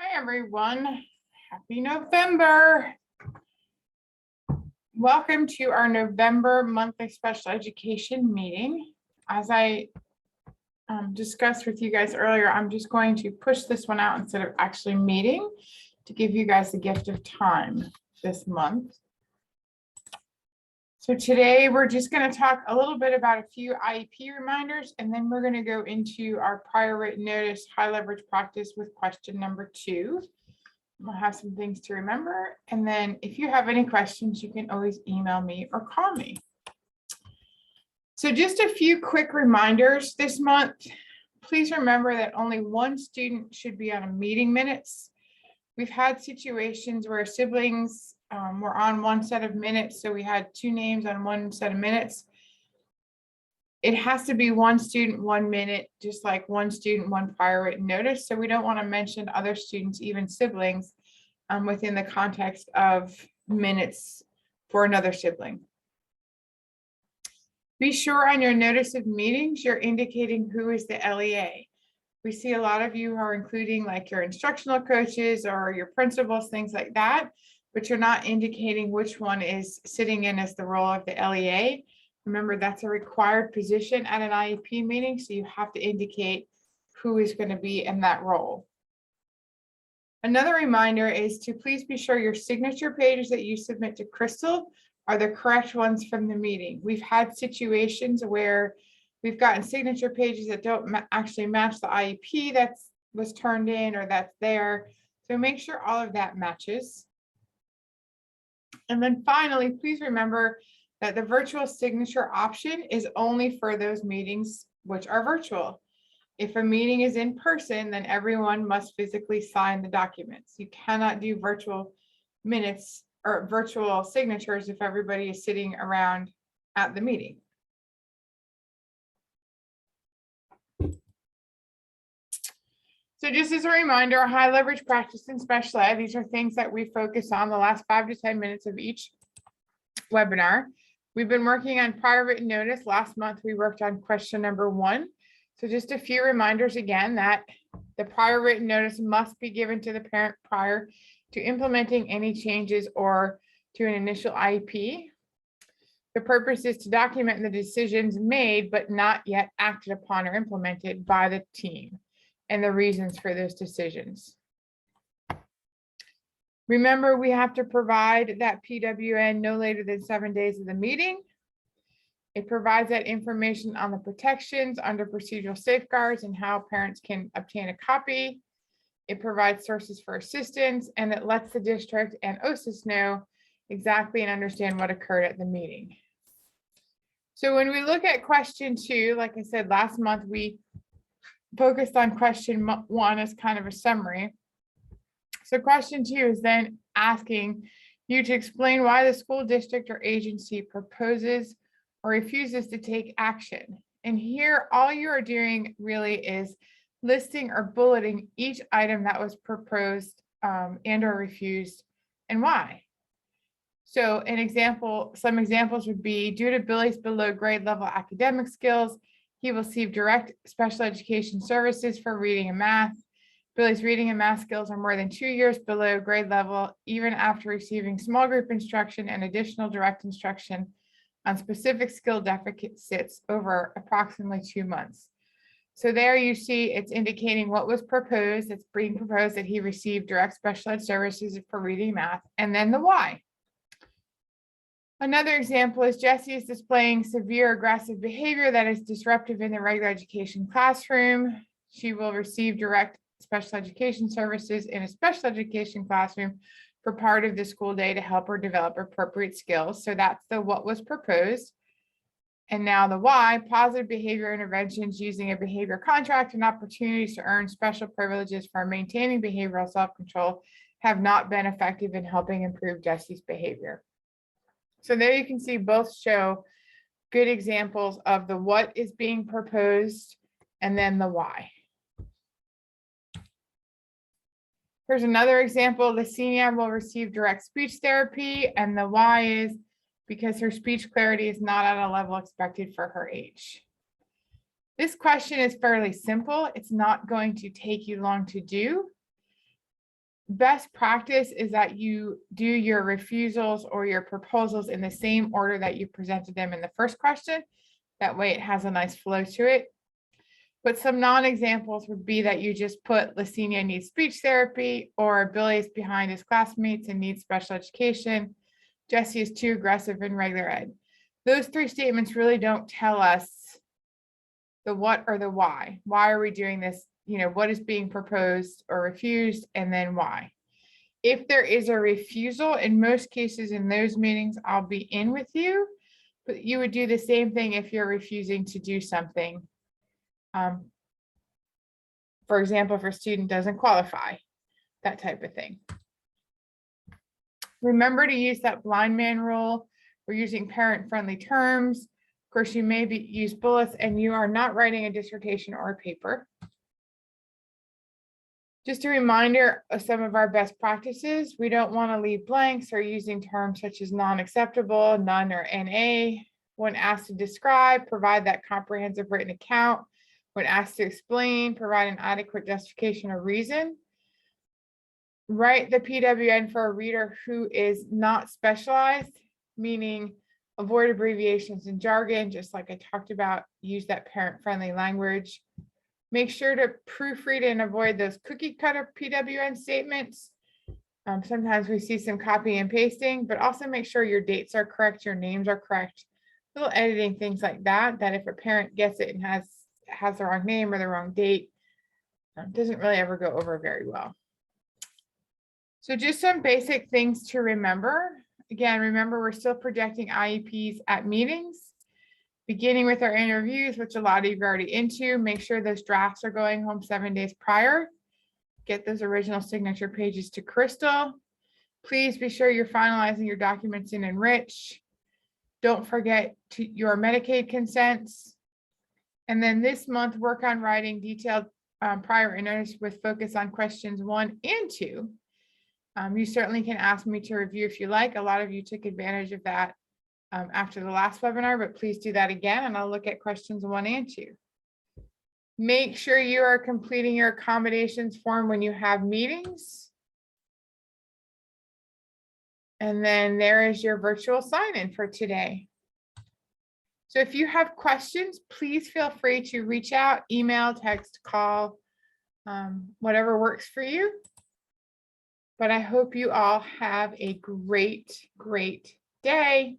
Hi, everyone. Happy November. Welcome to our November monthly special education meeting. As I discussed with you guys earlier, I'm just going to push this one out instead of actually meeting to give you guys the gift of time this month. So today we're just going to talk a little bit about a few IEP reminders, and then we're going to go into our prior written notice high leverage practice with question number 2. We'll have some things to remember. And then if you have any questions, you can always email me or call me. So just a few quick reminders this month. Please remember that only one student should be on a meeting minutes. We've had situations where siblings were on one set of minutes. So we had 2 names on one set of minutes. It has to be one student, 1 minute, just like one student, one prior written notice. So we don't want to mention other students, even siblings, within the context of minutes for another sibling. Be sure on your notice of meetings, you're indicating who is the LEA. We see a lot of you are including like your instructional coaches or your principals, things like that, but you're not indicating which one is sitting in as the role of the LEA. Remember, that's a required position at an IEP meeting, so you have to indicate who is going to be in that role. Another reminder is to please be sure your signature pages that you submit to Crystal are the correct ones from the meeting. We've had situations where we've gotten signature pages that don't actually match the IEP that was turned in or that's there. So make sure all of that matches. And then finally, please remember that the virtual signature option is only for those meetings which are virtual. If a meeting is in person, then everyone must physically sign the documents. You cannot do virtual minutes or virtual signatures if everybody is sitting around at the meeting. So just as a reminder, high leverage practice in special ed, these are things that we focus on the last 5 to 10 minutes of each webinar. We've been working on prior written notice. Last month, we worked on question number 1. So just a few reminders again that the prior written notice must be given to the parent prior to implementing any changes or to an initial IEP. The purpose is to document the decisions made but not yet acted upon or implemented by the team and the reasons for those decisions. Remember, we have to provide that PWN no later than 7 days of the meeting. It provides that information on the protections under procedural safeguards and how parents can obtain a copy. It provides sources for assistance, and it lets the district and OSIS know exactly and understand what occurred at the meeting. So when we look at question 2, like I said, last month we focused on question 1 as kind of a summary. So question 2 is then asking you to explain why the school district or agency proposes or refuses to take action. And here, all you are doing really is listing or bulleting each item that was proposed and or refused and why. So an example, some examples would be due to Billy's below grade level academic skills, he will receive direct special education services for reading and math. Billy's reading and math skills are more than 2 years below grade level, even after receiving small group instruction and additional direct instruction on specific skill deficits over approximately 2 months. So there you see it's indicating what was proposed. It's being proposed that he received direct special ed services for reading math, and then the why. Another example is Jessie is displaying severe aggressive behavior that is disruptive in the regular education classroom. She will receive direct special education services in a special education classroom for part of the school day to help her develop appropriate skills. So that's the what was proposed. And now the why, positive behavior interventions using a behavior contract and opportunities to earn special privileges for maintaining behavioral self-control have not been effective in helping improve Jessie's behavior. So there you can see both show good examples of the what is being proposed and then the why. Here's another example. The senior will receive direct speech therapy, and the why is because her speech clarity is not at a level expected for her age. This question is fairly simple. It's not going to take you long to do. best practice is that you do your refusals or your proposals in the same order that you presented them in the first question. That way it has a nice flow to it. But some non-examples would be that you just put Lysenia needs speech therapy, or Billy is behind his classmates and needs special education. Jesse is too aggressive in regular ed. Those three statements really don't tell us the what or the why. Why are we doing this? You know, what is being proposed or refused, and then why. If there is a refusal, in most cases in those meetings, I'll be in with you, but you would do the same thing if you're refusing to do something. For example, if a student doesn't qualify, that type of thing. Remember to use that blind man rule. We're using parent-friendly terms. Of course, you may use bullets, and you are not writing a dissertation or a paper. Just a reminder of some of our best practices. We don't want to leave blanks or using terms such as non-acceptable, none, or NA. When asked to describe, provide that comprehensive written account. When asked to explain, provide an adequate justification or reason. Write the PWN for a reader who is not specialized, meaning avoid abbreviations and jargon, just like I talked about. Use that parent-friendly language. Make sure to proofread and avoid those cookie cutter PWN statements. Sometimes we see some copy and pasting, but also make sure your dates are correct, your names are correct. Little editing things like that, that if a parent gets it and has the wrong name or the wrong date, doesn't really ever go over very well. So just some basic things to remember. Again, remember we're still projecting IEPs at meetings, beginning with our interviews, which a lot of you are already into. Make sure those drafts are going home 7 days prior. Get those original signature pages to Crystal. Please be sure you're finalizing your documents in Enrich. Don't forget your Medicaid consents. And then this month, work on writing detailed prior notice with focus on questions 1 and 2. You certainly can ask me to review if you like. A lot of you took advantage of that after the last webinar, but please do that again, and I'll look at questions 1 and 2. Make sure you are completing your accommodations form when you have meetings. And then there is your virtual sign-in for today. So if you have questions, please feel free to reach out, email, text, call, whatever works for you. But I hope you all have a great, great day.